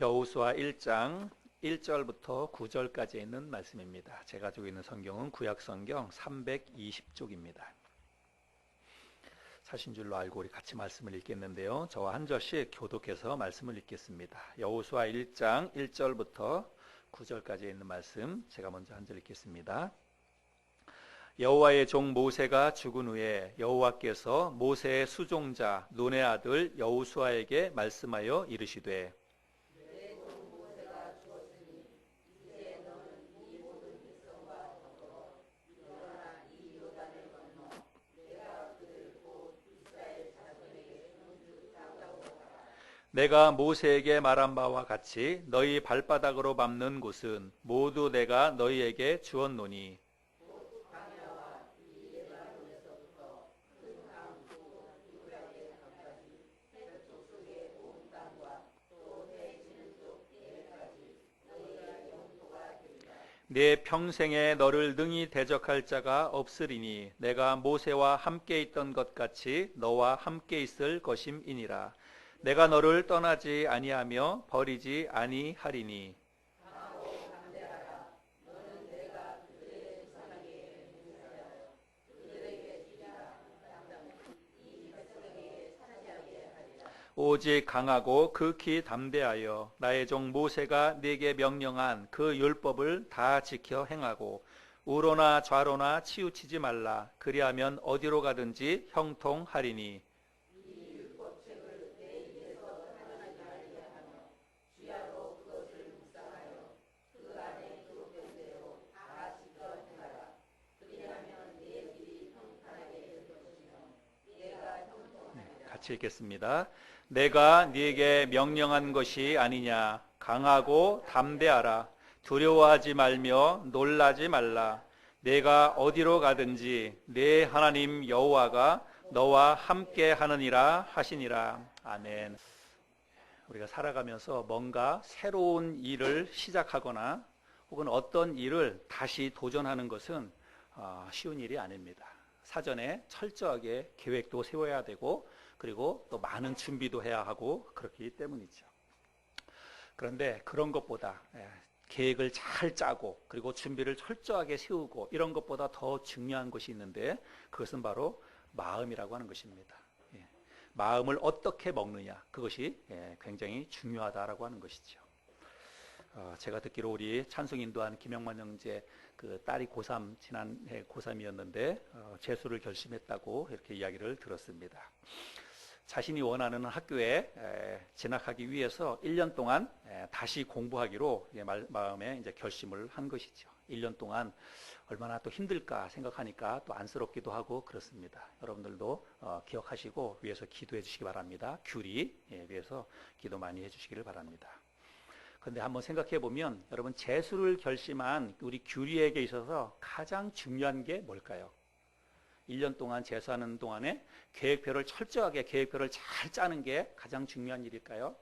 여호수아 1장 1절부터 9절까지 있는 말씀입니다. 제가 가지고 있는 성경은 구약성경 320쪽입니다. 사신 줄로 알고 우리 같이 말씀을 읽겠는데요. 저와 한 절씩 교독해서 말씀을 읽겠습니다. 여호수아 1장 1절부터 9절까지 있는 말씀, 제가 먼저 한 절 읽겠습니다. 여호와의 종 모세가 죽은 후에 여호와께서 모세의 수종자 눈의 아들 여호수아에게 말씀하여 이르시되 내가 모세에게 말한 바와 같이 너희 발바닥으로 밟는 곳은 모두 내가 너희에게 주었노니 내 평생에 너를 능히 대적할 자가 없으리니 내가 모세와 함께 있던 것 같이 너와 함께 있을 것임이니라. 내가 너를 떠나지 아니하며 버리지 아니하리니 오직 강하고 극히 담대하여 나의 종 모세가 네게 명령한 그 율법을 다 지켜 행하고 우로나 좌로나 치우치지 말라. 그리하면 어디로 가든지 형통하리니 같이 읽겠습니다. 내가 네게 명령한 것이 아니냐. 강하고 담대하라. 두려워하지 말며 놀라지 말라. 내가 어디로 가든지 네 하나님 여호와가 너와 함께 하느니라 하시니라. 아멘. 우리가 살아가면서 뭔가 새로운 일을 시작하거나 혹은 어떤 일을 다시 도전하는 것은 쉬운 일이 아닙니다. 사전에 철저하게 계획도 세워야 되고 그리고 또 많은 준비도 해야 하고 그렇기 때문이죠. 그런데 그런 것보다 계획을 잘 짜고 그리고 준비를 철저하게 세우고 이런 것보다 더 중요한 것이 있는데 그것은 바로 마음이라고 하는 것입니다. 마음을 어떻게 먹느냐, 그것이 굉장히 중요하다라고 하는 것이죠. 제가 듣기로 우리 찬송 인도한 김영만 형제 그 딸이 고3, 지난해 고3이었는데 재수를 결심했다고 이렇게 이야기를 들었습니다. 자신이 원하는 학교에 진학하기 위해서 1년 동안 다시 공부하기로 마음에 이제 결심을 한 것이죠. 1년 동안 얼마나 또 힘들까 생각하니까 또 안쓰럽기도 하고 그렇습니다. 여러분들도 기억하시고 위해서 기도해 주시기 바랍니다. 귤이 위해서 기도 많이 해 주시기를 바랍니다. 그런데 한번 생각해 보면 여러분 재수를 결심한 우리 규리에게 있어서 가장 중요한 게 뭘까요? 1년 동안 재수하는 동안에 계획표를 철저하게 계획표를 잘 짜는 게 가장 중요한 일일까요?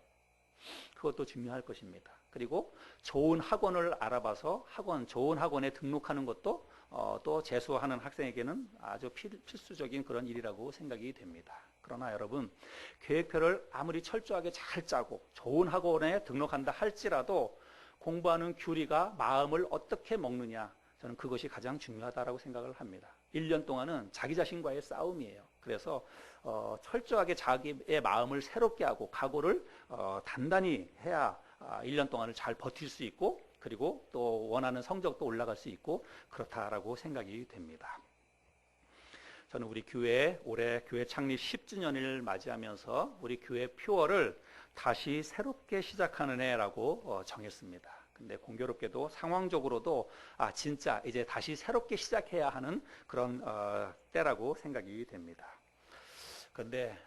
그것도 중요할 것입니다. 그리고 좋은 학원을 알아봐서 좋은 학원에 등록하는 것도 또 재수하는 학생에게는 아주 필수적인 그런 일이라고 생각이 됩니다. 그러나 여러분 계획표를 아무리 철저하게 잘 짜고 좋은 학원에 등록한다 할지라도 공부하는 규리가 마음을 어떻게 먹느냐, 저는 그것이 가장 중요하다고 생각을 합니다. 1년 동안은 자기 자신과의 싸움이에요. 그래서 철저하게 자기의 마음을 새롭게 하고 각오를 단단히 해야 1년 동안을 잘 버틸 수 있고 그리고 또 원하는 성적도 올라갈 수 있고 그렇다라고 생각이 됩니다. 저는 우리 교회 올해 교회 창립 10주년을 맞이하면서 우리 교회 표어를 다시 새롭게 시작하는 해라고 정했습니다. 근데 공교롭게도 상황적으로도 진짜 이제 다시 새롭게 시작해야 하는 그런 때라고 생각이 됩니다. 그런데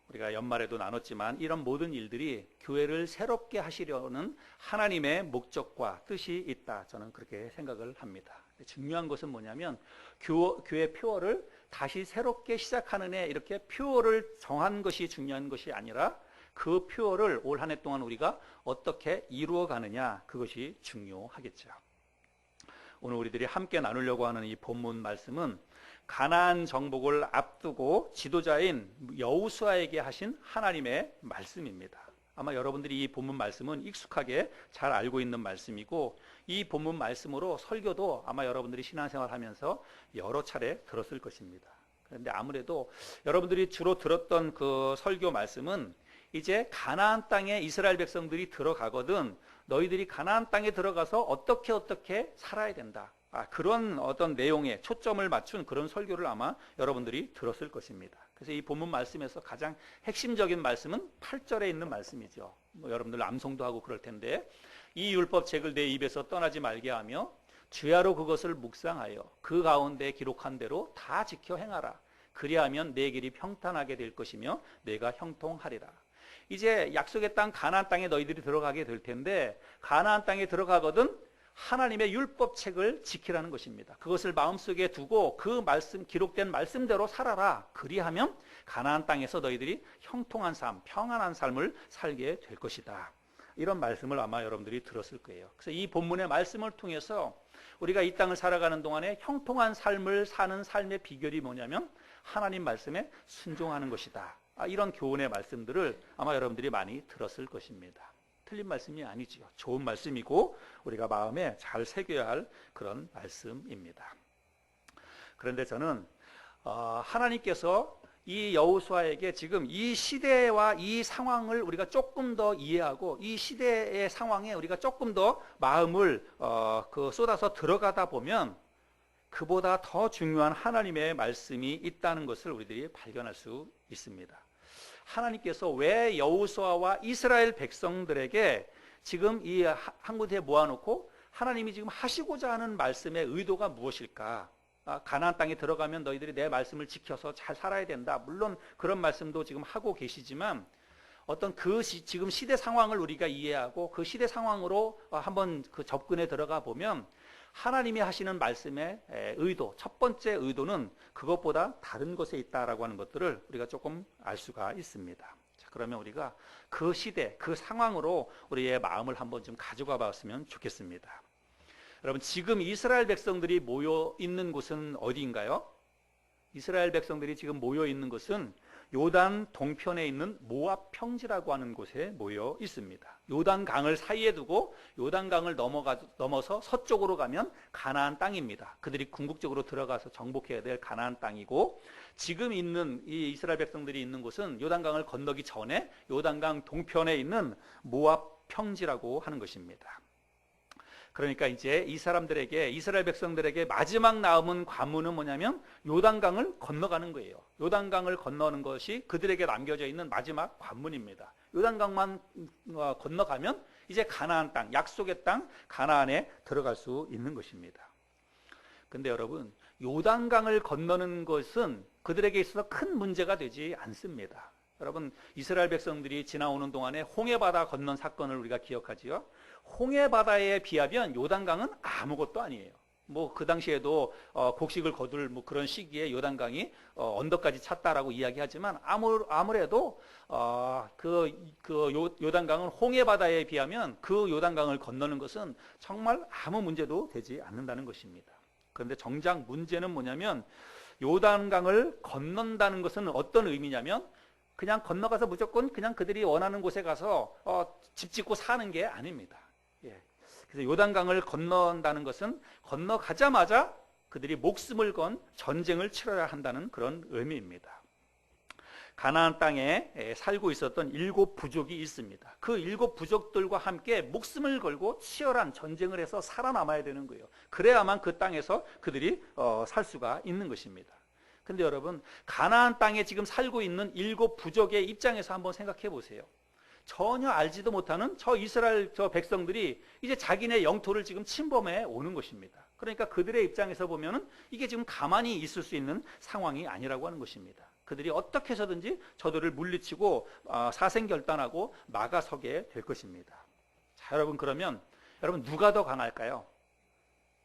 우리가 연말에도 나눴지만 이런 모든 일들이 교회를 새롭게 하시려는 하나님의 목적과 뜻이 있다, 저는 그렇게 생각을 합니다. 중요한 것은 뭐냐면 교회 표어를 다시 새롭게 시작하는 해, 이렇게 표어를 정한 것이 중요한 것이 아니라 그 표어를 올 한 해 동안 우리가 어떻게 이루어 가느냐, 그것이 중요하겠죠. 오늘 우리들이 함께 나누려고 하는 이 본문 말씀은 가나안 정복을 앞두고 지도자인 여호수아에게 하신 하나님의 말씀입니다. 아마 여러분들이 이 본문 말씀은 익숙하게 잘 알고 있는 말씀이고, 이 본문 말씀으로 설교도 아마 여러분들이 신앙생활 하면서 여러 차례 들었을 것입니다. 그런데 아무래도 여러분들이 주로 들었던 그 설교 말씀은 이제 가나안 땅에 이스라엘 백성들이 들어가거든 너희들이 가나안 땅에 들어가서 어떻게 살아야 된다, 그런 어떤 내용에 초점을 맞춘 그런 설교를 아마 여러분들이 들었을 것입니다. 그래서 이 본문 말씀에서 가장 핵심적인 말씀은 8절에 있는 말씀이죠. 여러분들 암송도 하고 그럴 텐데, 이 율법책을 내 입에서 떠나지 말게 하며 주야로 그것을 묵상하여 그 가운데 기록한 대로 다 지켜 행하라. 그리하면 내 길이 평탄하게 될 것이며 내가 형통하리라. 이제 약속의 땅 가나안 땅에 너희들이 들어가게 될 텐데, 가나안 땅에 들어가거든 하나님의 율법책을 지키라는 것입니다. 그것을 마음속에 두고 그 말씀, 기록된 말씀대로 살아라. 그리하면 가나안 땅에서 너희들이 형통한 삶, 평안한 삶을 살게 될 것이다. 이런 말씀을 아마 여러분들이 들었을 거예요. 그래서 이 본문의 말씀을 통해서 우리가 이 땅을 살아가는 동안에 형통한 삶을 사는 삶의 비결이 뭐냐면 하나님 말씀에 순종하는 것이다. 이런 교훈의 말씀들을 아마 여러분들이 많이 들었을 것입니다. 틀린 말씀이 아니지요. 좋은 말씀이고 우리가 마음에 잘 새겨야 할 그런 말씀입니다. 그런데 저는 하나님께서 이 여호수아에게 지금 이 시대와 이 상황을 우리가 조금 더 이해하고 이 시대의 상황에 우리가 조금 더 마음을 쏟아서 들어가다 보면 그보다 더 중요한 하나님의 말씀이 있다는 것을 우리들이 발견할 수 있습니다. 하나님께서 왜 여호수아와 이스라엘 백성들에게 지금 이 한 곳에 모아놓고 하나님이 지금 하시고자 하는 말씀의 의도가 무엇일까? 가나안 땅에 들어가면 너희들이 내 말씀을 지켜서 잘 살아야 된다. 물론 그런 말씀도 지금 하고 계시지만 어떤 지금 시대 상황을 우리가 이해하고 그 시대 상황으로 한번 그 접근에 들어가 보면 하나님이 하시는 말씀의 의도, 첫 번째 의도는 그것보다 다른 것에 있다라고 하는 것들을 우리가 조금 알 수가 있습니다. 자, 그러면 우리가 그 시대, 그 상황으로 우리의 마음을 한번 좀 가져가 봤으면 좋겠습니다. 여러분, 지금 이스라엘 백성들이 모여 있는 곳은 어디인가요? 이스라엘 백성들이 지금 모여 있는 곳은 요단 동편에 있는 모압 평지라고 하는 곳에 모여 있습니다. 요단 강을 사이에 두고 요단 강을 넘어서 서쪽으로 가면 가나안 땅입니다. 그들이 궁극적으로 들어가서 정복해야 될 가나안 땅이고, 지금 있는 이 이스라엘 백성들이 있는 곳은 요단 강을 건너기 전에 요단 강 동편에 있는 모압 평지라고 하는 것입니다. 그러니까 이제 이 사람들에게, 이스라엘 백성들에게 마지막 남은 관문은 뭐냐면 요단강을 건너가는 거예요. 요단강을 건너는 것이 그들에게 남겨져 있는 마지막 관문입니다. 요단강만 건너가면 이제 가나안 땅, 약속의 땅 가나안에 들어갈 수 있는 것입니다. 근데 여러분, 요단강을 건너는 것은 그들에게 있어서 큰 문제가 되지 않습니다. 여러분, 이스라엘 백성들이 지나오는 동안에 홍해바다 건넌 사건을 우리가 기억하지요. 홍해바다에 비하면 요단강은 아무것도 아니에요. 그 당시에도 곡식을 거둘 그런 시기에 요단강이 언덕까지 찼다라고 이야기하지만 아무래도 요단강은 홍해바다에 비하면 그 요단강을 건너는 것은 정말 아무 문제도 되지 않는다는 것입니다. 그런데 정작 문제는 뭐냐면 요단강을 건넌다는 것은 어떤 의미냐면 그냥 건너가서 무조건 그냥 그들이 원하는 곳에 가서 집 짓고 사는 게 아닙니다. 그래서 요단강을 건넌다는 것은 건너가자마자 그들이 목숨을 건 전쟁을 치러야 한다는 그런 의미입니다. 가나안 땅에 살고 있었던 7 부족이 있습니다. 그 7 부족들과 함께 목숨을 걸고 치열한 전쟁을 해서 살아남아야 되는 거예요. 그래야만 그 땅에서 그들이 살 수가 있는 것입니다. 근데 여러분, 가나안 땅에 지금 살고 있는 7 부족의 입장에서 한번 생각해 보세요. 전혀 알지도 못하는 저 이스라엘 백성들이 이제 자기네 영토를 지금 침범해 오는 것입니다. 그러니까 그들의 입장에서 보면은 이게 지금 가만히 있을 수 있는 상황이 아니라고 하는 것입니다. 그들이 어떻게 해서든지 저들을 물리치고 사생결단하고 막아서게 될 것입니다. 자, 여러분, 그러면 여러분 누가 더 강할까요?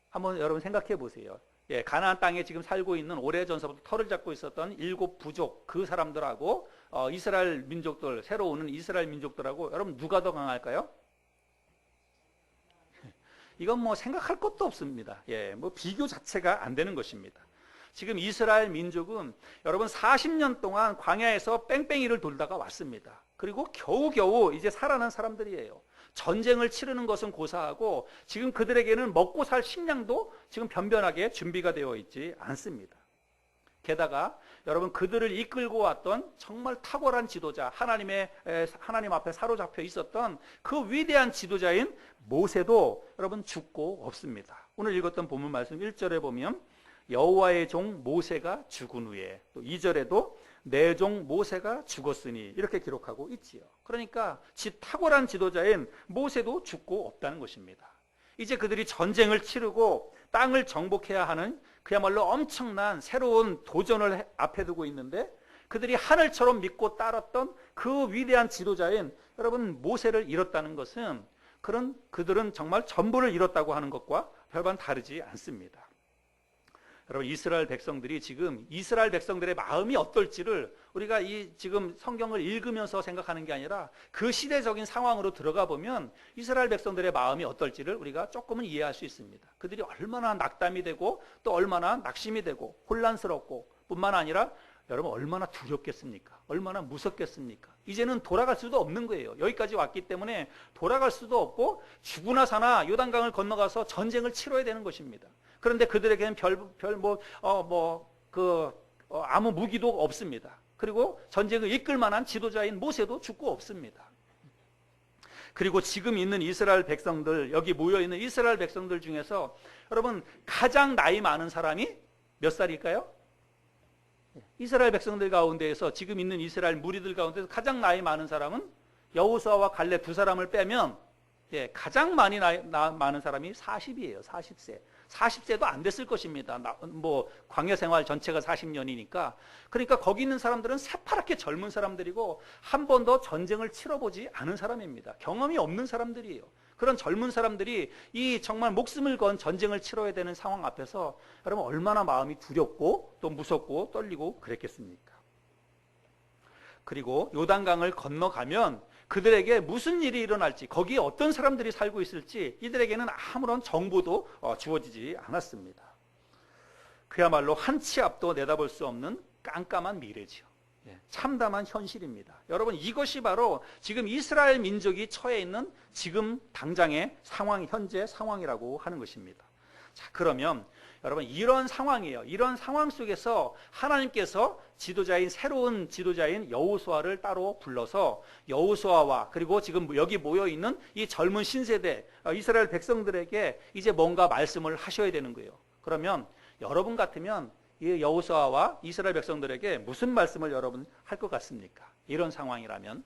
한번 여러분 생각해 보세요. 가나안 땅에 지금 살고 있는 오래전서부터 털을 잡고 있었던 7 부족, 그 사람들하고 이스라엘 민족들, 새로 오는 이스라엘 민족들하고 여러분 누가 더 강할까요? 이건 생각할 것도 없습니다. 비교 자체가 안 되는 것입니다. 지금 이스라엘 민족은 여러분 40년 동안 광야에서 뺑뺑이를 돌다가 왔습니다. 그리고 겨우겨우 이제 살아난 사람들이에요. 전쟁을 치르는 것은 고사하고 지금 그들에게는 먹고 살 식량도 지금 변변하게 준비가 되어 있지 않습니다. 게다가 여러분, 그들을 이끌고 왔던 정말 탁월한 지도자, 하나님 앞에 사로잡혀 있었던 그 위대한 지도자인 모세도 여러분 죽고 없습니다. 오늘 읽었던 본문 말씀 1절에 보면 여호와의 종 모세가 죽은 후에, 또 2절에도 내 종 모세가 죽었으니 이렇게 기록하고 있지요. 그러니까 탁월한 지도자인 모세도 죽고 없다는 것입니다. 이제 그들이 전쟁을 치르고 땅을 정복해야 하는 그야말로 엄청난 새로운 도전을 앞에 두고 있는데, 그들이 하늘처럼 믿고 따랐던 그 위대한 지도자인 여러분 모세를 잃었다는 것은 그들은 정말 전부를 잃었다고 하는 것과 별반 다르지 않습니다. 여러분, 이스라엘 백성들이 지금 이스라엘 백성들의 마음이 어떨지를 우리가 지금 성경을 읽으면서 생각하는 게 아니라 그 시대적인 상황으로 들어가 보면 이스라엘 백성들의 마음이 어떨지를 우리가 조금은 이해할 수 있습니다. 그들이 얼마나 낙담이 되고 또 얼마나 낙심이 되고 혼란스럽고 뿐만 아니라 여러분 얼마나 두렵겠습니까? 얼마나 무섭겠습니까? 이제는 돌아갈 수도 없는 거예요. 여기까지 왔기 때문에 돌아갈 수도 없고 죽으나 사나 요단강을 건너가서 전쟁을 치러야 되는 것입니다. 그런데 그들에게는 아무 무기도 없습니다. 그리고 전쟁을 이끌 만한 지도자인 모세도 죽고 없습니다. 그리고 지금 있는 이스라엘 백성들, 여기 모여있는 이스라엘 백성들 중에서 여러분 가장 나이 많은 사람이 몇 살일까요? 이스라엘 백성들 가운데에서, 지금 있는 이스라엘 무리들 가운데서 가장 나이 많은 사람은 여호수아와 갈렙 두 사람을 빼면 가장 많이 많은 사람이 40이에요. 40세. 40세도 안 됐을 것입니다. 광야 생활 전체가 40년이니까. 그러니까 거기 있는 사람들은 새파랗게 젊은 사람들이고 한 번도 전쟁을 치러보지 않은 사람입니다. 경험이 없는 사람들이에요. 그런 젊은 사람들이 이 정말 목숨을 건 전쟁을 치러야 되는 상황 앞에서 여러분 얼마나 마음이 두렵고 또 무섭고 떨리고 그랬겠습니까? 그리고 요단강을 건너가면 그들에게 무슨 일이 일어날지, 거기에 어떤 사람들이 살고 있을지 이들에게는 아무런 정보도 주어지지 않았습니다. 그야말로 한 치 앞도 내다볼 수 없는 깜깜한 미래지요. 참담한 현실입니다. 여러분, 이것이 바로 지금 이스라엘 민족이 처해 있는 지금 당장의 현재 상황이라고 하는 것입니다. 자, 그러면 여러분 이런 상황이에요. 이런 상황 속에서 하나님께서 새로운 지도자인 여호수아를 따로 불러서 여호수아와 그리고 지금 여기 모여 있는 이 젊은 신세대 이스라엘 백성들에게 이제 뭔가 말씀을 하셔야 되는 거예요. 그러면 여러분 같으면 이 여호수아와 이스라엘 백성들에게 무슨 말씀을 여러분 할 것 같습니까? 이런 상황이라면.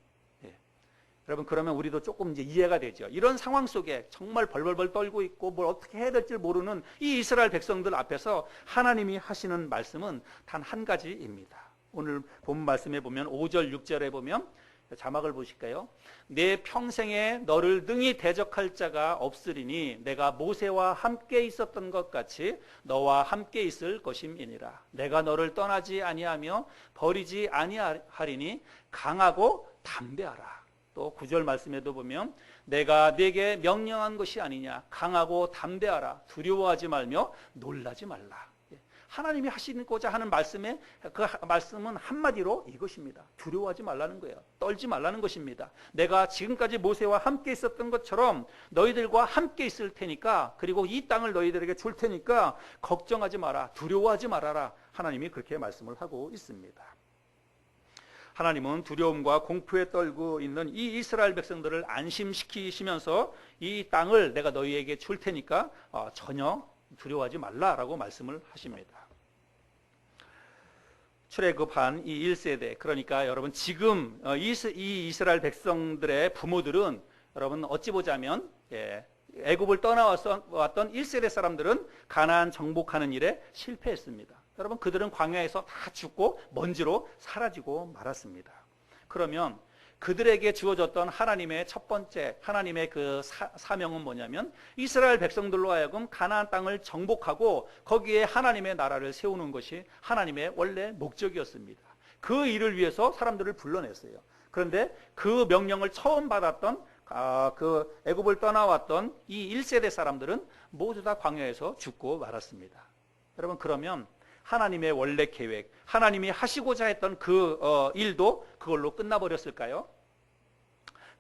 여러분, 그러면 우리도 조금 이제 이해가 되죠. 이런 상황 속에 정말 벌벌벌 떨고 있고 뭘 어떻게 해야 될지 모르는 이 이스라엘 백성들 앞에서 하나님이 하시는 말씀은 단 한 가지입니다. 오늘 본 말씀에 보면 5절 6절에 보면 자막을 보실까요? 내 평생에 너를 능히 대적할 자가 없으리니 내가 모세와 함께 있었던 것 같이 너와 함께 있을 것임이니라. 내가 너를 떠나지 아니하며 버리지 아니하리니 강하고 담대하라. 또 9절 말씀에도 보면 내가 네게 명령한 것이 아니냐, 강하고 담대하라, 두려워하지 말며 놀라지 말라. 하나님이 하시고자 하는 그 말씀은 한마디로 이것입니다. 두려워하지 말라는 거예요. 떨지 말라는 것입니다. 내가 지금까지 모세와 함께 있었던 것처럼 너희들과 함께 있을 테니까, 그리고 이 땅을 너희들에게 줄 테니까 걱정하지 마라, 두려워하지 말아라. 하나님이 그렇게 말씀을 하고 있습니다. 하나님은 두려움과 공포에 떨고 있는 이 이스라엘 백성들을 안심시키시면서 이 땅을 내가 너희에게 줄 테니까 전혀 두려워하지 말라라고 말씀을 하십니다. 출애굽한 이 1세대, 그러니까 여러분 지금 이 이스라엘 백성들의 부모들은 여러분 어찌 보자면 애굽을 떠나왔던 1세대 사람들은 가나안 정복하는 일에 실패했습니다. 여러분, 그들은 광야에서 다 죽고 먼지로 사라지고 말았습니다. 그러면 그들에게 주어졌던 하나님의 첫 번째 하나님의 그 사명은 뭐냐면 이스라엘 백성들로 하여금 가나안 땅을 정복하고 거기에 하나님의 나라를 세우는 것이 하나님의 원래 목적이었습니다. 그 일을 위해서 사람들을 불러냈어요. 그런데 그 명령을 처음 받았던 그 애굽을 떠나왔던 이 1세대 사람들은 모두 다 광야에서 죽고 말았습니다. 여러분, 그러면 하나님의 원래 계획, 하나님이 하시고자 했던 그 일도 그걸로 끝나버렸을까요?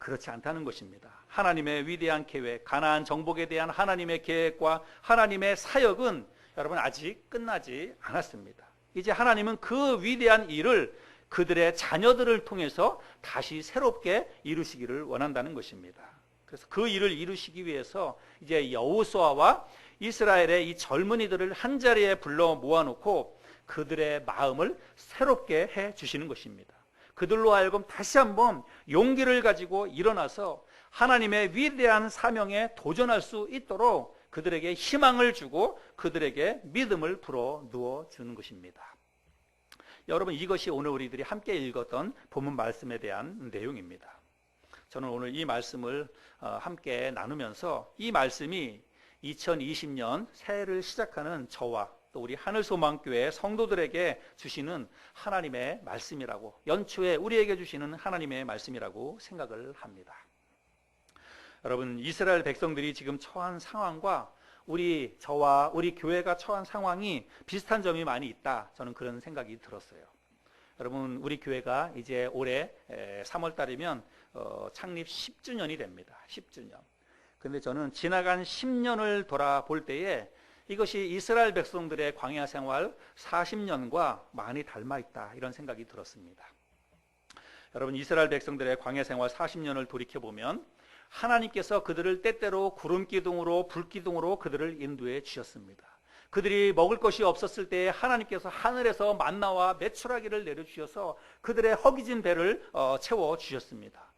그렇지 않다는 것입니다. 하나님의 위대한 계획, 가나안 정복에 대한 하나님의 계획과 하나님의 사역은 여러분 아직 끝나지 않았습니다. 이제 하나님은 그 위대한 일을 그들의 자녀들을 통해서 다시 새롭게 이루시기를 원한다는 것입니다. 그래서 그 일을 이루시기 위해서 이제 여호수아와 이스라엘의 이 젊은이들을 한자리에 불러 모아놓고 그들의 마음을 새롭게 해 주시는 것입니다. 그들로 하여금 다시 한번 용기를 가지고 일어나서 하나님의 위대한 사명에 도전할 수 있도록 그들에게 희망을 주고 그들에게 믿음을 불어 누워 주는 것입니다. 여러분, 이것이 오늘 우리들이 함께 읽었던 본문 말씀에 대한 내용입니다. 저는 오늘 이 말씀을 함께 나누면서 이 말씀이 2020년 새해를 시작하는 저와 또 우리 하늘소망교회 성도들에게 주시는 하나님의 말씀이라고, 연초에 우리에게 주시는 하나님의 말씀이라고 생각을 합니다. 여러분, 이스라엘 백성들이 지금 처한 상황과 저와 우리 교회가 처한 상황이 비슷한 점이 많이 있다, 저는 그런 생각이 들었어요. 여러분, 우리 교회가 이제 올해 3월 달이면 창립 10주년이 됩니다. 10주년. 근데 저는 지나간 10년을 돌아볼 때에 이것이 이스라엘 백성들의 광야 생활 40년과 많이 닮아 있다, 이런 생각이 들었습니다. 여러분, 이스라엘 백성들의 광야 생활 40년을 돌이켜보면 하나님께서 그들을 때때로 구름 기둥으로 불 기둥으로 그들을 인도해 주셨습니다. 그들이 먹을 것이 없었을 때 하나님께서 하늘에서 만나와 메추라기를 내려주셔서 그들의 허기진 배를 채워 주셨습니다.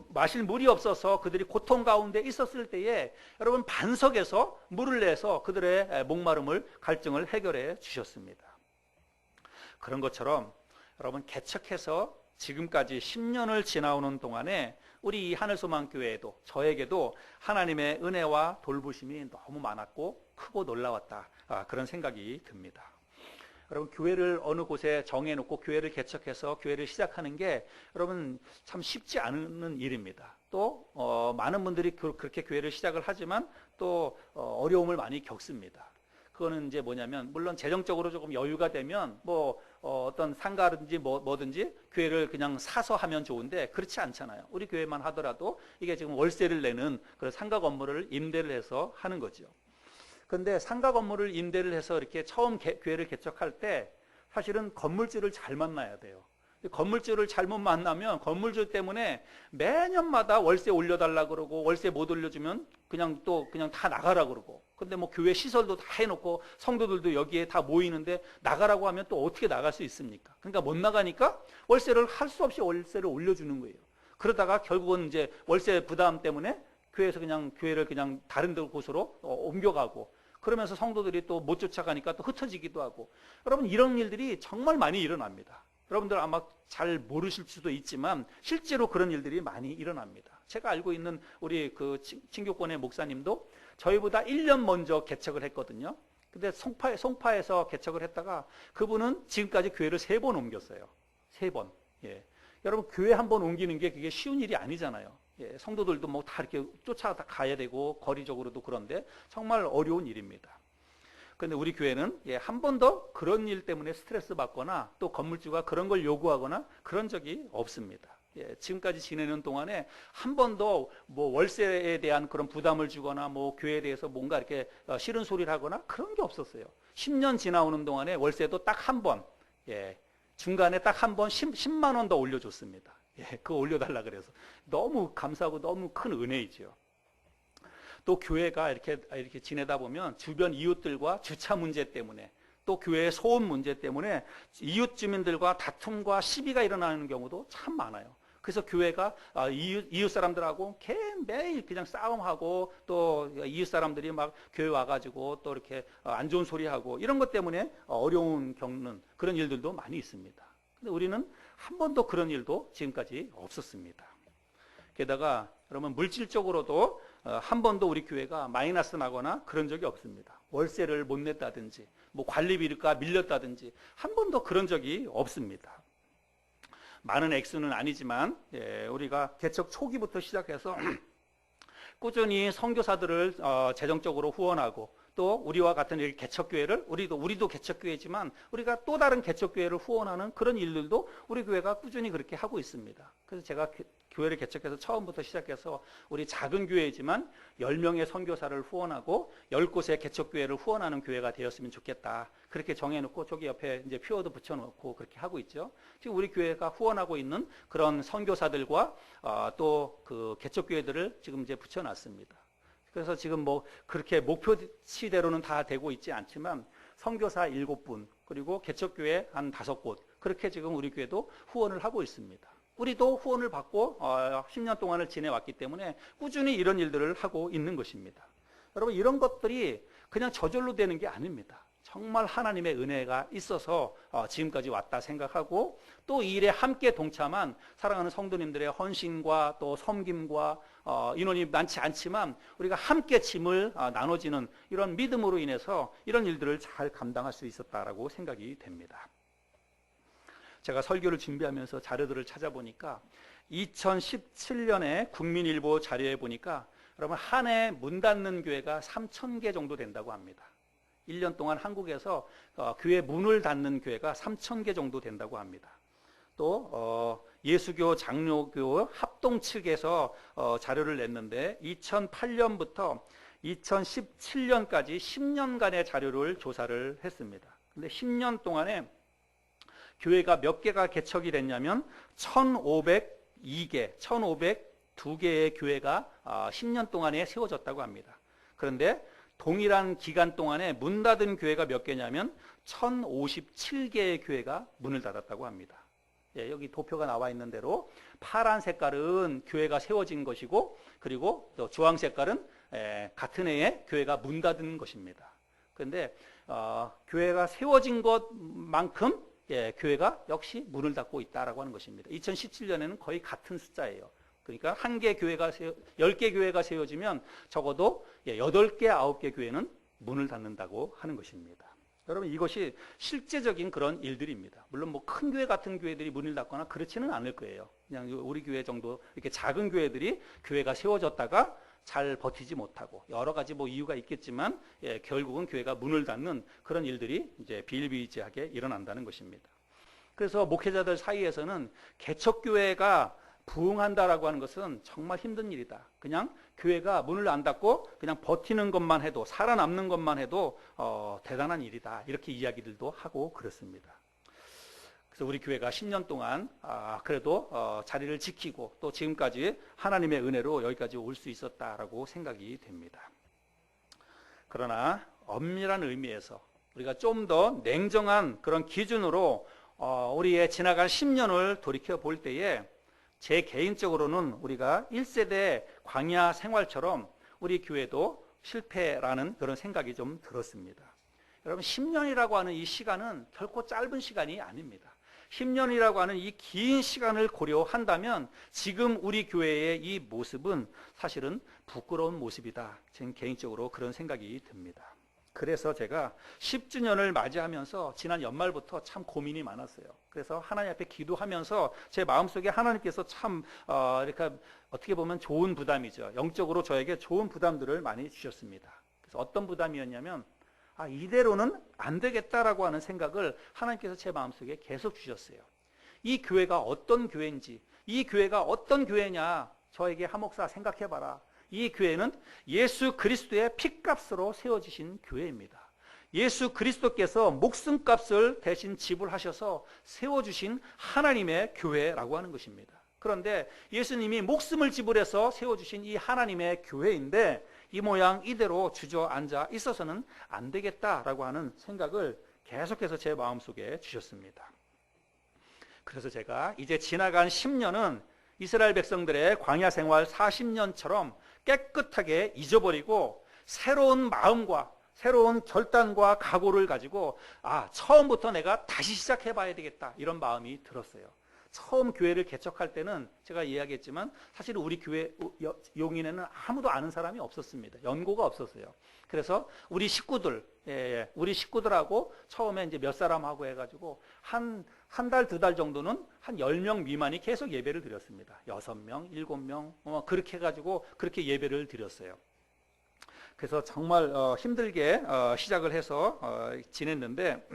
마실 물이 없어서 그들이 고통 가운데 있었을 때에 여러분, 반석에서 물을 내서 그들의 목마름을, 갈증을 해결해 주셨습니다. 그런 것처럼 여러분, 개척해서 지금까지 10년을 지나오는 동안에 우리 이 하늘소망교회에도, 저에게도 하나님의 은혜와 돌보심이 너무 많았고 크고 놀라웠다, 그런 생각이 듭니다. 여러분, 교회를 어느 곳에 정해놓고 교회를 개척해서 교회를 시작하는 게 여러분 참 쉽지 않은 일입니다. 또 많은 분들이 그렇게 교회를 시작을 하지만 또 어려움을 많이 겪습니다. 그거는 이제 뭐냐면, 물론 재정적으로 조금 여유가 되면 어떤 상가든지 뭐든지 교회를 그냥 사서 하면 좋은데 그렇지 않잖아요. 우리 교회만 하더라도 이게 지금 월세를 내는 그런 상가 건물을 임대를 해서 하는 거죠. 그런데 상가 건물을 임대를 해서 이렇게 처음 교회를 개척할 때 사실은 건물주를 잘 만나야 돼요. 건물주를 잘못 만나면 건물주 때문에 매년마다 월세 올려달라 그러고, 월세 못 올려주면 그냥 다 나가라 그러고, 근데 뭐 교회 시설도 다 해놓고 성도들도 여기에 다 모이는데 나가라고 하면 또 어떻게 나갈 수 있습니까? 그러니까 못 나가니까 월세를 할 수 없이 월세를 올려주는 거예요. 그러다가 결국은 이제 월세 부담 때문에 교회를 그냥 다른 곳으로 옮겨가고, 그러면서 성도들이 또 못 쫓아가니까 또 흩어지기도 하고, 여러분, 이런 일들이 정말 많이 일어납니다. 여러분들 아마 잘 모르실 수도 있지만 실제로 그런 일들이 많이 일어납니다. 제가 알고 있는 우리 그 친교권의 목사님도 저희보다 1년 먼저 개척을 했거든요. 근데 송파에서 개척을 했다가 그분은 지금까지 교회를 3번 옮겼어요. 3번. 예. 여러분, 교회 한 번 옮기는 게 그게 쉬운 일이 아니잖아요. 예. 성도들도 뭐 다 이렇게 쫓아가야 되고 거리적으로도 그런데 정말 어려운 일입니다. 그런데 우리 교회는 한 번도 그런 일 때문에 스트레스 받거나 또 건물주가 그런 걸 요구하거나 그런 적이 없습니다. 지금까지 지내는 동안에 한 번도 뭐 월세에 대한 그런 부담을 주거나 뭐 교회에 대해서 뭔가 이렇게 싫은 소리를 하거나 그런 게 없었어요. 10년 지나오는 동안에 월세도 딱 한 번, 중간에 딱 한 번 10만 원 더 올려줬습니다. 그거 올려달라 그래서 너무 감사하고 너무 큰 은혜이죠. 또 교회가 이렇게 지내다 보면 주변 이웃들과 주차 문제 때문에, 또 교회의 소음 문제 때문에 이웃 주민들과 다툼과 시비가 일어나는 경우도 참 많아요. 그래서 교회가 이웃 사람들하고 매일 그냥 싸움하고, 또 이웃 사람들이 막 교회 와가지고 또 이렇게 안 좋은 소리하고, 이런 것 때문에 어려움 겪는 그런 일들도 많이 있습니다. 근데 우리는 한 번도 그런 일도 지금까지 없었습니다. 게다가 여러분, 물질적으로도 한 번도 우리 교회가 마이너스 나거나 그런 적이 없습니다. 월세를 못 냈다든지 뭐 관리비가 밀렸다든지 한 번도 그런 적이 없습니다. 많은 액수는 아니지만 우리가 개척 초기부터 시작해서 꾸준히 선교사들을 재정적으로 후원하고, 또 우리와 같은 이 개척교회를 우리도 개척교회지만 우리가 또 다른 개척교회를 후원하는 그런 일들도 우리 교회가 꾸준히 그렇게 하고 있습니다. 그래서 제가 교회를 개척해서 처음부터 시작해서 우리 작은 교회이지만 10명의 선교사를 후원하고 10곳의 개척교회를 후원하는 교회가 되었으면 좋겠다. 그렇게 정해놓고 저기 옆에 이제 표어도 붙여놓고 그렇게 하고 있죠. 지금 우리 교회가 후원하고 있는 그런 선교사들과 또 그 개척교회들을 지금 이제 붙여놨습니다. 그래서 지금 뭐 그렇게 목표치대로는 다 되고 있지 않지만 선교사 7분 그리고 개척교회 한 5곳 그렇게 지금 우리 교회도 후원을 하고 있습니다. 우리도 후원을 받고 10년 동안을 지내왔기 때문에 꾸준히 이런 일들을 하고 있는 것입니다. 여러분 이런 것들이 그냥 저절로 되는 게 아닙니다. 정말 하나님의 은혜가 있어서 지금까지 왔다 생각하고 또 이 일에 함께 동참한 사랑하는 성도님들의 헌신과 또 섬김과 인원이 많지 않지만 우리가 함께 짐을 나눠지는 이런 믿음으로 인해서 이런 일들을 잘 감당할 수 있었다라고 생각이 됩니다. 제가 설교를 준비하면서 자료들을 찾아보니까 2017년에 국민일보 자료에 보니까 여러분 한 해 문 닫는 교회가 3,000개 정도 된다고 합니다. 1년 동안 한국에서 교회 문을 닫는 교회가 3,000개 정도 된다고 합니다. 또 예수교 장로교 합동 측에서 자료를 냈는데 2008년부터 2017년까지 10년간의 자료를 조사를 했습니다. 근데 10년 동안에 교회가 몇 개가 개척이 됐냐면 1,502개, 1,502개의 교회가 10년 동안에 세워졌다고 합니다. 그런데 동일한 기간 동안에 문 닫은 교회가 몇 개냐면 1,057개의 교회가 문을 닫았다고 합니다. 예, 여기 도표가 나와 있는 대로 파란 색깔은 교회가 세워진 것이고 그리고 또 주황 색깔은 같은 해에 교회가 문 닫은 것입니다. 그런데 교회가 세워진 것만큼 교회가 역시 문을 닫고 있다라고 하는 것입니다. 2017년에는 거의 같은 숫자예요. 그러니까 10개 교회가 세워지면 적어도 8개, 9개 교회는 문을 닫는다고 하는 것입니다. 여러분 이것이 실제적인 그런 일들입니다. 물론 뭐 큰 교회 같은 교회들이 문을 닫거나 그렇지는 않을 거예요. 그냥 우리 교회 정도 이렇게 작은 교회들이 교회가 세워졌다가 잘 버티지 못하고 여러 가지 뭐 이유가 있겠지만 결국은 교회가 문을 닫는 그런 일들이 이제 비일비재하게 일어난다는 것입니다. 그래서 목회자들 사이에서는 개척교회가 부흥한다라고 하는 것은 정말 힘든 일이다. 그냥 교회가 문을 안 닫고 그냥 버티는 것만 해도 살아남는 것만 해도 대단한 일이다. 이렇게 이야기들도 하고 그렇습니다. 그래서 우리 교회가 10년 동안 그래도 자리를 지키고 또 지금까지 하나님의 은혜로 여기까지 올 수 있었다라고 생각이 됩니다. 그러나 엄밀한 의미에서 우리가 좀 더 냉정한 그런 기준으로 우리의 지나간 10년을 돌이켜 볼 때에 제 개인적으로는 우리가 1세대 광야 생활처럼 우리 교회도 실패라는 그런 생각이 좀 들었습니다. 여러분 10년이라고 하는 이 시간은 결코 짧은 시간이 아닙니다. 10년이라고 하는 이 긴 시간을 고려한다면 지금 우리 교회의 이 모습은 사실은 부끄러운 모습이다. 저는 개인적으로 그런 생각이 듭니다. 그래서 제가 10주년을 맞이하면서 지난 연말부터 참 고민이 많았어요. 그래서 하나님 앞에 기도하면서 제 마음속에 하나님께서 참 이렇게 어떻게 보면 좋은 부담이죠. 영적으로 저에게 좋은 부담들을 많이 주셨습니다. 그래서 어떤 부담이었냐면 이대로는 안 되겠다라고 하는 생각을 하나님께서 제 마음속에 계속 주셨어요. 이 교회가 어떤 교회인지, 이 교회가 어떤 교회냐 저에게 하목사 생각해봐라. 이 교회는 예수 그리스도의 피값으로 세워지신 교회입니다. 예수 그리스도께서 목숨값을 대신 지불하셔서 세워주신 하나님의 교회라고 하는 것입니다. 그런데 예수님이 목숨을 지불해서 세워주신 이 하나님의 교회인데 이 모양 이대로 주저앉아 있어서는 안 되겠다라고 하는 생각을 계속해서 제 마음속에 주셨습니다. 그래서 제가 이제 지나간 10년은 이스라엘 백성들의 광야 생활 40년처럼 깨끗하게 잊어버리고 새로운 마음과 새로운 결단과 각오를 가지고 처음부터 내가 다시 시작해 봐야 되겠다 이런 마음이 들었어요. 처음 교회를 개척할 때는 제가 이야기했지만 사실 우리 교회 용인에는 아무도 아는 사람이 없었습니다. 연고가 없었어요. 그래서 우리 식구들하고 처음에 이제 몇 사람하고 해가지고 한 달, 2달 정도는 한 10명 미만이 계속 예배를 드렸습니다. 6명, 7명, 그렇게 해가지고 그렇게 예배를 드렸어요. 그래서 정말 힘들게 시작을 해서 지냈는데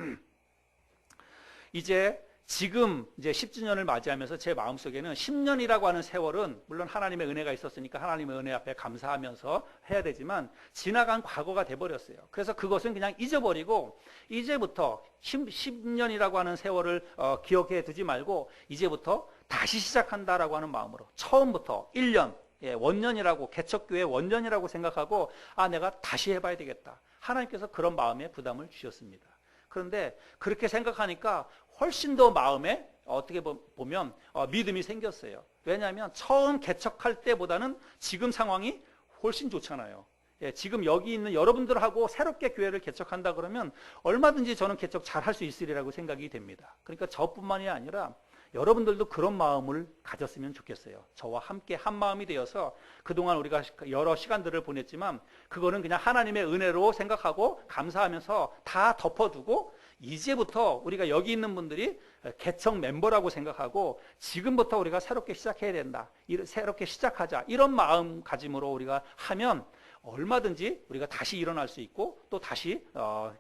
이제 지금 이제 10주년을 맞이하면서 제 마음속에는 10년이라고 하는 세월은 물론 하나님의 은혜가 있었으니까 하나님의 은혜 앞에 감사하면서 해야 되지만 지나간 과거가 돼버렸어요. 그래서 그것은 그냥 잊어버리고 이제부터 10년이라고 하는 세월을 기억해 두지 말고 이제부터 다시 시작한다라고 하는 마음으로 처음부터 1년, 원년이라고, 개척교회 원년이라고 생각하고 내가 다시 해봐야 되겠다. 하나님께서 그런 마음에 부담을 주셨습니다. 그런데 그렇게 생각하니까 훨씬 더 마음에 어떻게 보면 믿음이 생겼어요. 왜냐하면 처음 개척할 때보다는 지금 상황이 훨씬 좋잖아요. 지금 여기 있는 여러분들하고 새롭게 교회를 개척한다 그러면 얼마든지 저는 개척 잘 할 수 있으리라고 생각이 됩니다. 그러니까 저뿐만이 아니라 여러분들도 그런 마음을 가졌으면 좋겠어요. 저와 함께 한 마음이 되어서 그동안 우리가 여러 시간들을 보냈지만 그거는 그냥 하나님의 은혜로 생각하고 감사하면서 다 덮어두고 이제부터 우리가 여기 있는 분들이 개척 멤버라고 생각하고 지금부터 우리가 새롭게 시작해야 된다. 새롭게 시작하자. 이런 마음가짐으로 우리가 하면 얼마든지 우리가 다시 일어날 수 있고 또 다시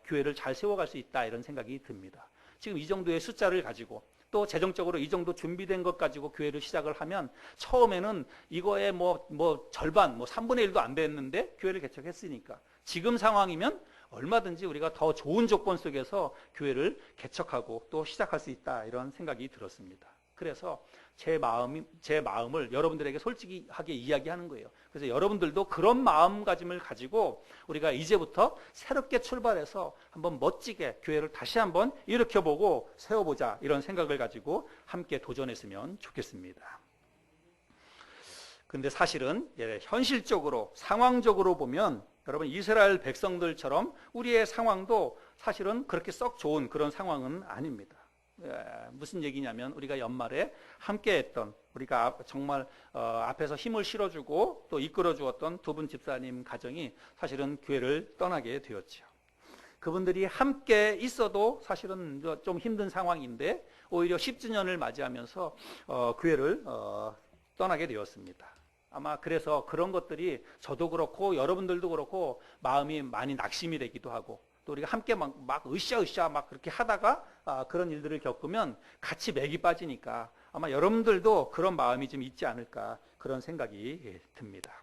교회를 잘 세워갈 수 있다. 이런 생각이 듭니다. 지금 이 정도의 숫자를 가지고 또 재정적으로 이 정도 준비된 것 가지고 교회를 시작을 하면 처음에는 이거에 절반, 3분의 1도 안 됐는데 교회를 개척했으니까 지금 상황이면 얼마든지 우리가 더 좋은 조건 속에서 교회를 개척하고 또 시작할 수 있다. 이런 생각이 들었습니다. 그래서 제 마음을 여러분들에게 솔직하게 이야기하는 거예요. 그래서 여러분들도 그런 마음가짐을 가지고 우리가 이제부터 새롭게 출발해서 한번 멋지게 교회를 다시 한번 일으켜보고 세워보자. 이런 생각을 가지고 함께 도전했으면 좋겠습니다. 근데 사실은 현실적으로 상황적으로 보면 여러분 이스라엘 백성들처럼 우리의 상황도 사실은 그렇게 썩 좋은 그런 상황은 아닙니다. 무슨 얘기냐면 우리가 연말에 함께 했던 우리가 정말 앞에서 힘을 실어주고 또 이끌어 주었던 두 분 집사님 가정이 사실은 교회를 떠나게 되었죠. 그분들이 함께 있어도 사실은 좀 힘든 상황인데 오히려 10주년을 맞이하면서 교회를 떠나게 되었습니다. 아마 그래서 그런 것들이 저도 그렇고 여러분들도 그렇고 마음이 많이 낙심이 되기도 하고 또 우리가 함께 막 으쌰으쌰 막 그렇게 하다가 그런 일들을 겪으면 같이 맥이 빠지니까 아마 여러분들도 그런 마음이 좀 있지 않을까 그런 생각이 듭니다.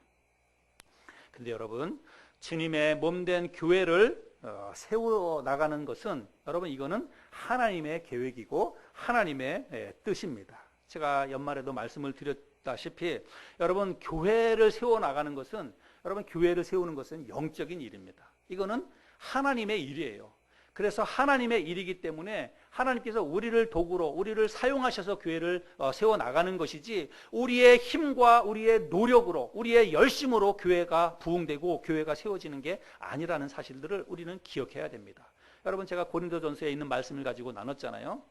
근데 여러분 주님의 몸된 교회를 세워 나가는 것은 여러분 이거는 하나님의 계획이고 하나님의 뜻입니다. 제가 연말에도 말씀을 드렸다시피 여러분 교회를 세워 나가는 것은 여러분 교회를 세우는 것은 영적인 일입니다. 이거는 하나님의 일이에요. 그래서 하나님의 일이기 때문에 하나님께서 우리를 도구로 우리를 사용하셔서 교회를 세워나가는 것이지 우리의 힘과 우리의 노력으로 우리의 열심으로 교회가 부흥되고 교회가 세워지는 게 아니라는 사실들을 우리는 기억해야 됩니다. 여러분 제가 고린도전서에 있는 말씀을 가지고 나눴잖아요.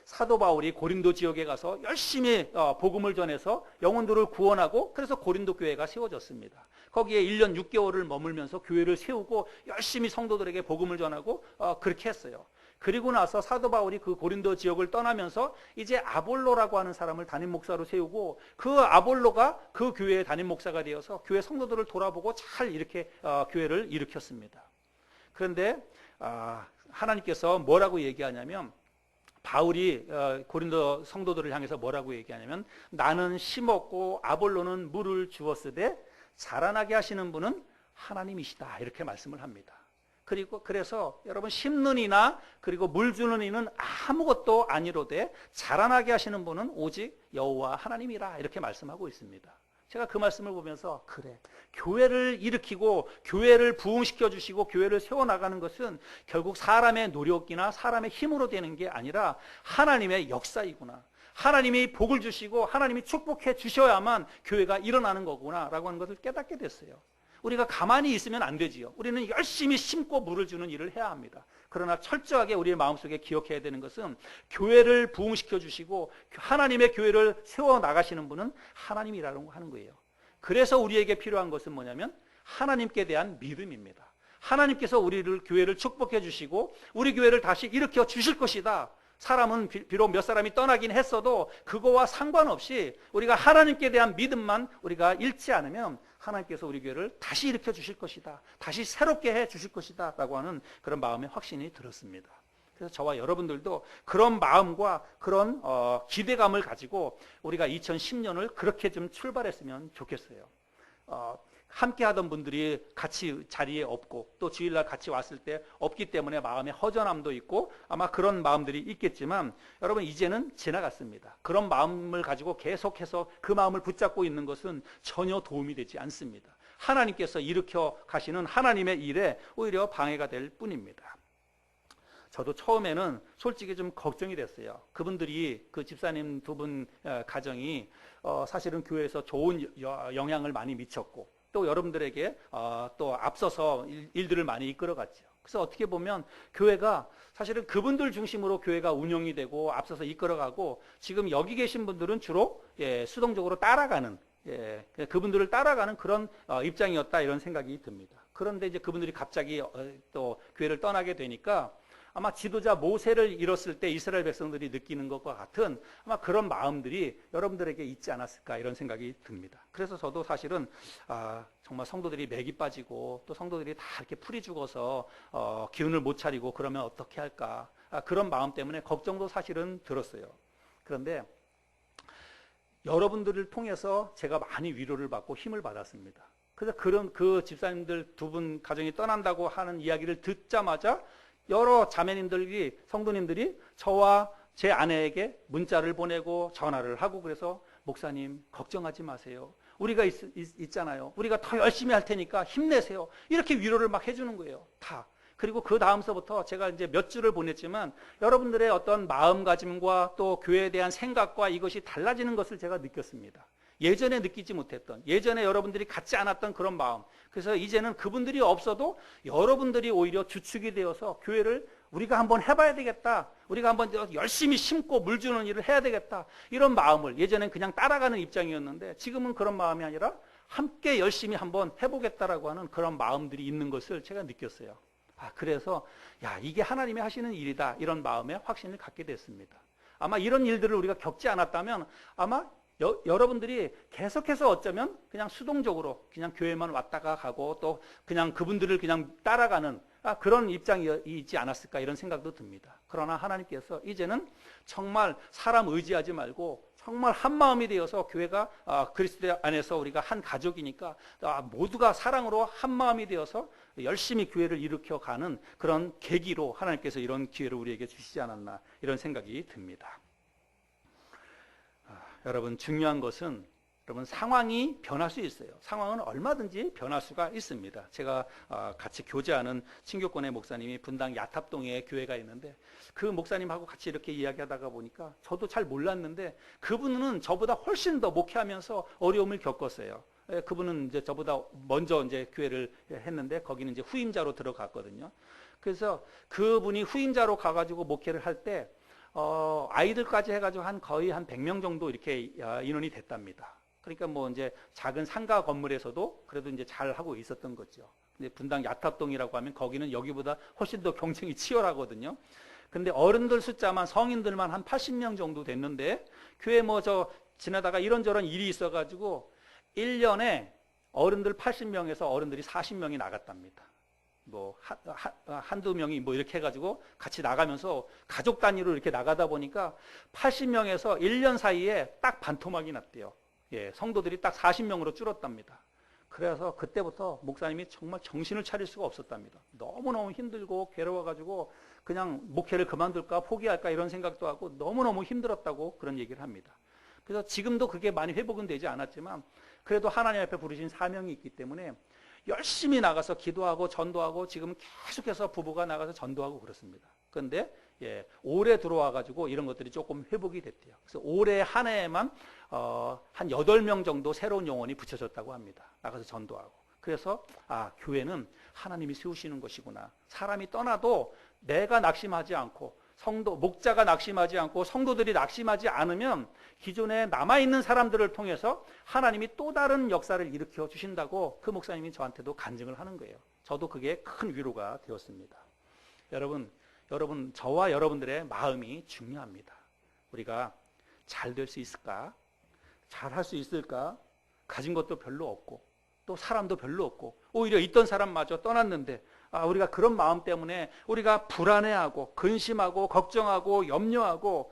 사도 바울이 고린도 지역에 가서 열심히 복음을 전해서 영혼들을 구원하고 그래서 고린도 교회가 세워졌습니다. 거기에 1년 6개월을 머물면서 교회를 세우고 열심히 성도들에게 복음을 전하고 그렇게 했어요. 그리고 나서 사도 바울이 그 고린도 지역을 떠나면서 이제 아볼로라고 하는 사람을 담임 목사로 세우고 그 아볼로가 그 교회의 담임 목사가 되어서 교회 성도들을 돌아보고 잘 이렇게 교회를 일으켰습니다. 그런데 하나님께서 뭐라고 얘기하냐면 바울이 고린도 성도들을 향해서 뭐라고 얘기하냐면 나는 심었고 아볼로는 물을 주었으되 자라나게 하시는 분은 하나님이시다 이렇게 말씀을 합니다. 그래서 여러분 심는 이나 그리고 물 주는 이는 아무것도 아니로되 자라나게 하시는 분은 오직 여호와 하나님이라 이렇게 말씀하고 있습니다. 제가 그 말씀을 보면서 그래 교회를 일으키고 교회를 부흥시켜 주시고 교회를 세워나가는 것은 결국 사람의 노력이나 사람의 힘으로 되는 게 아니라 하나님의 역사이구나. 하나님이 복을 주시고 하나님이 축복해 주셔야만 교회가 일어나는 거구나 라고 하는 것을 깨닫게 됐어요. 우리가 가만히 있으면 안 되지요. 우리는 열심히 심고 물을 주는 일을 해야 합니다. 그러나 철저하게 우리의 마음속에 기억해야 되는 것은 교회를 부흥시켜 주시고 하나님의 교회를 세워나가시는 분은 하나님이라고 하는 거예요. 그래서 우리에게 필요한 것은 뭐냐면 하나님께 대한 믿음입니다. 하나님께서 우리를 교회를 축복해 주시고 우리 교회를 다시 일으켜 주실 것이다. 사람은 비록 몇 사람이 떠나긴 했어도 그거와 상관없이 우리가 하나님께 대한 믿음만 우리가 잃지 않으면 하나님께서 우리 교회를 다시 일으켜 주실 것이다. 다시 새롭게 해 주실 것이다. 라고 하는 그런 마음의 확신이 들었습니다. 그래서 저와 여러분들도 그런 마음과 그런 기대감을 가지고 우리가 2010년을 그렇게 좀 출발했으면 좋겠어요. 함께 하던 분들이 같이 자리에 없고 또 주일날 같이 왔을 때 없기 때문에 마음의 허전함도 있고 아마 그런 마음들이 있겠지만 여러분 이제는 지나갔습니다. 그런 마음을 가지고 계속해서 그 마음을 붙잡고 있는 것은 전혀 도움이 되지 않습니다. 하나님께서 일으켜 가시는 하나님의 일에 오히려 방해가 될 뿐입니다. 저도 처음에는 솔직히 좀 걱정이 됐어요. 그분들이 그 집사님 두 분 가정이 사실은 교회에서 좋은 영향을 많이 미쳤고 또 여러분들에게 또 앞서서 일들을 많이 이끌어갔죠. 그래서 어떻게 보면 교회가 사실은 그분들 중심으로 교회가 운영이 되고 앞서서 이끌어가고 지금 여기 계신 분들은 주로 수동적으로 따라가는 그분들을 따라가는 그런 입장이었다 이런 생각이 듭니다. 그런데 이제 그분들이 갑자기 또 교회를 떠나게 되니까 아마 지도자 모세를 잃었을 때 이스라엘 백성들이 느끼는 것과 같은 아마 그런 마음들이 여러분들에게 있지 않았을까 이런 생각이 듭니다. 그래서 저도 사실은 정말 성도들이 맥이 빠지고 또 성도들이 다 이렇게 풀이 죽어서 기운을 못 차리고 그러면 어떻게 할까 그런 마음 때문에 걱정도 사실은 들었어요. 그런데 여러분들을 통해서 제가 많이 위로를 받고 힘을 받았습니다. 그래서 그 집사님들 두 분 가정이 떠난다고 하는 이야기를 듣자마자 여러 자매님들이 성도님들이 저와 제 아내에게 문자를 보내고 전화를 하고 그래서 목사님 걱정하지 마세요. 우리가 있잖아요. 우리가 더 열심히 할 테니까 힘내세요. 이렇게 위로를 막 해주는 거예요. 다. 그리고 그 다음서부터 제가 이제 몇 주를 보냈지만 여러분들의 어떤 마음가짐과 또 교회에 대한 생각과 이것이 달라지는 것을 제가 느꼈습니다. 예전에 느끼지 못했던, 예전에 여러분들이 갖지 않았던 그런 마음. 그래서 이제는 그분들이 없어도 여러분들이 오히려 주축이 되어서 교회를 우리가 한번 해봐야 되겠다. 우리가 한번 열심히 심고 물 주는 일을 해야 되겠다. 이런 마음을 예전엔 그냥 따라가는 입장이었는데 지금은 그런 마음이 아니라 함께 열심히 한번 해보겠다라고 하는 그런 마음들이 있는 것을 제가 느꼈어요. 그래서 이게 하나님이 하시는 일이다. 이런 마음에 확신을 갖게 됐습니다. 아마 이런 일들을 우리가 겪지 않았다면 아마 여러분들이 계속해서 어쩌면 그냥 수동적으로 그냥 교회만 왔다가 가고 또 그냥 그분들을 그냥 따라가는 그런 입장이지 않았을까 이런 생각도 듭니다. 그러나 하나님께서 이제는 정말 사람 의지하지 말고 정말 한 마음이 되어서 교회가 그리스도 안에서 우리가 한 가족이니까 모두가 사랑으로 한 마음이 되어서 열심히 교회를 일으켜가는 그런 계기로 하나님께서 이런 기회를 우리에게 주시지 않았나 이런 생각이 듭니다. 여러분 중요한 것은 여러분 상황이 변할 수 있어요. 상황은 얼마든지 변할 수가 있습니다. 제가 같이 교제하는 친교권의 목사님이 분당 야탑동에 교회가 있는데 그 목사님하고 같이 이렇게 이야기하다가 보니까 저도 잘 몰랐는데 그분은 저보다 훨씬 더 목회하면서 어려움을 겪었어요. 그분은 이제 저보다 먼저 이제 교회를 했는데 거기는 이제 후임자로 들어갔거든요. 그래서 그분이 후임자로 가가지고 목회를 할 때 아이들까지 해가지고 거의 한 100명 정도 이렇게 인원이 됐답니다. 그러니까 뭐 이제 작은 상가 건물에서도 그래도 이제 잘 하고 있었던 거죠. 근데 분당 야탑동이라고 하면 거기는 여기보다 훨씬 더 경쟁이 치열하거든요. 근데 어른들 숫자만 성인들만 한 80명 정도 됐는데 교회 지나다가 이런저런 일이 있어가지고 1년에 어른들 80명에서 어른들이 40명이 나갔답니다. 한두 명이 이렇게 해가지고 같이 나가면서 가족 단위로 이렇게 나가다 보니까 80명에서 1년 사이에 딱 반토막이 났대요. 성도들이 딱 40명으로 줄었답니다. 그래서 그때부터 목사님이 정말 정신을 차릴 수가 없었답니다. 너무너무 힘들고 괴로워가지고 그냥 목회를 그만둘까 포기할까 이런 생각도 하고 너무너무 힘들었다고 그런 얘기를 합니다. 그래서 지금도 그게 많이 회복은 되지 않았지만 그래도 하나님 앞에 부르신 사명이 있기 때문에 열심히 나가서 기도하고 전도하고 지금 계속해서 부부가 나가서 전도하고 그렇습니다. 그런데 올해 들어와가지고 이런 것들이 조금 회복이 됐대요. 그래서 올해 한 해에만 한 8명 정도 새로운 영혼이 붙여졌다고 합니다. 나가서 전도하고. 그래서 교회는 하나님이 세우시는 것이구나. 사람이 떠나도 내가 낙심하지 않고 목자가 낙심하지 않고 성도들이 낙심하지 않으면 기존에 남아있는 사람들을 통해서 하나님이 또 다른 역사를 일으켜 주신다고 그 목사님이 저한테도 간증을 하는 거예요. 저도 그게 큰 위로가 되었습니다. 여러분 저와 여러분들의 마음이 중요합니다. 우리가 잘 될 수 있을까? 잘 할 수 있을까? 가진 것도 별로 없고 또 사람도 별로 없고 오히려 있던 사람마저 떠났는데 우리가 그런 마음 때문에 우리가 불안해하고 근심하고 걱정하고 염려하고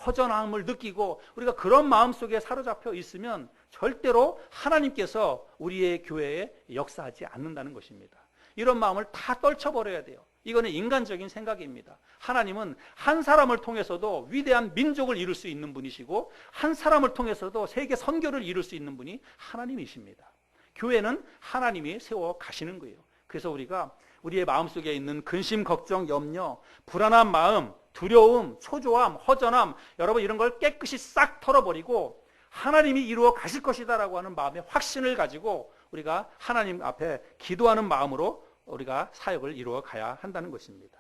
허전함을 느끼고 우리가 그런 마음 속에 사로잡혀 있으면 절대로 하나님께서 우리의 교회에 역사하지 않는다는 것입니다. 이런 마음을 다 떨쳐버려야 돼요. 이거는 인간적인 생각입니다. 하나님은 한 사람을 통해서도 위대한 민족을 이룰 수 있는 분이시고 한 사람을 통해서도 세계 선교를 이룰 수 있는 분이 하나님이십니다. 교회는 하나님이 세워 가시는 거예요. 그래서 우리가 우리의 마음속에 있는 근심, 걱정, 염려, 불안한 마음, 두려움, 초조함, 허전함, 여러분 이런 걸 깨끗이 싹 털어버리고 하나님이 이루어 가실 것이다라고 하는 마음의 확신을 가지고 우리가 하나님 앞에 기도하는 마음으로 우리가 사역을 이루어 가야 한다는 것입니다.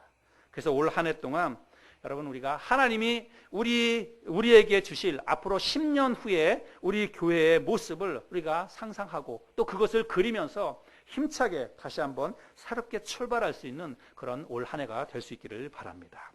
그래서 올 한 해 동안 여러분 우리가 하나님이 우리에게 주실 앞으로 10년 후에 우리 교회의 모습을 우리가 상상하고 또 그것을 그리면서 힘차게 다시 한번 새롭게 출발할 수 있는 그런 올 한 해가 될 수 있기를 바랍니다.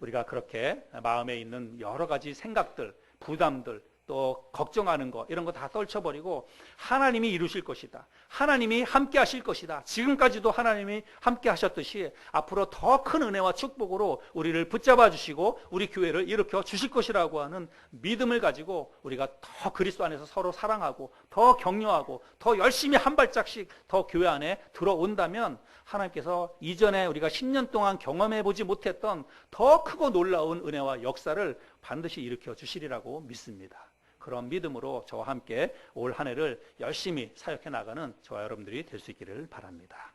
우리가 그렇게 마음에 있는 여러 가지 생각들, 부담들, 또 걱정하는 거 이런 거 다 떨쳐버리고 하나님이 이루실 것이다. 하나님이 함께 하실 것이다. 지금까지도 하나님이 함께 하셨듯이 앞으로 더 큰 은혜와 축복으로 우리를 붙잡아 주시고 우리 교회를 일으켜 주실 것이라고 하는 믿음을 가지고 우리가 더 그리스도 안에서 서로 사랑하고 더 격려하고 더 열심히 한 발짝씩 더 교회 안에 들어온다면 하나님께서 이전에 우리가 10년 동안 경험해 보지 못했던 더 크고 놀라운 은혜와 역사를 반드시 일으켜 주시리라고 믿습니다. 그런 믿음으로 저와 함께 올 한 해를 열심히 사역해 나가는 저와 여러분들이 될 수 있기를 바랍니다.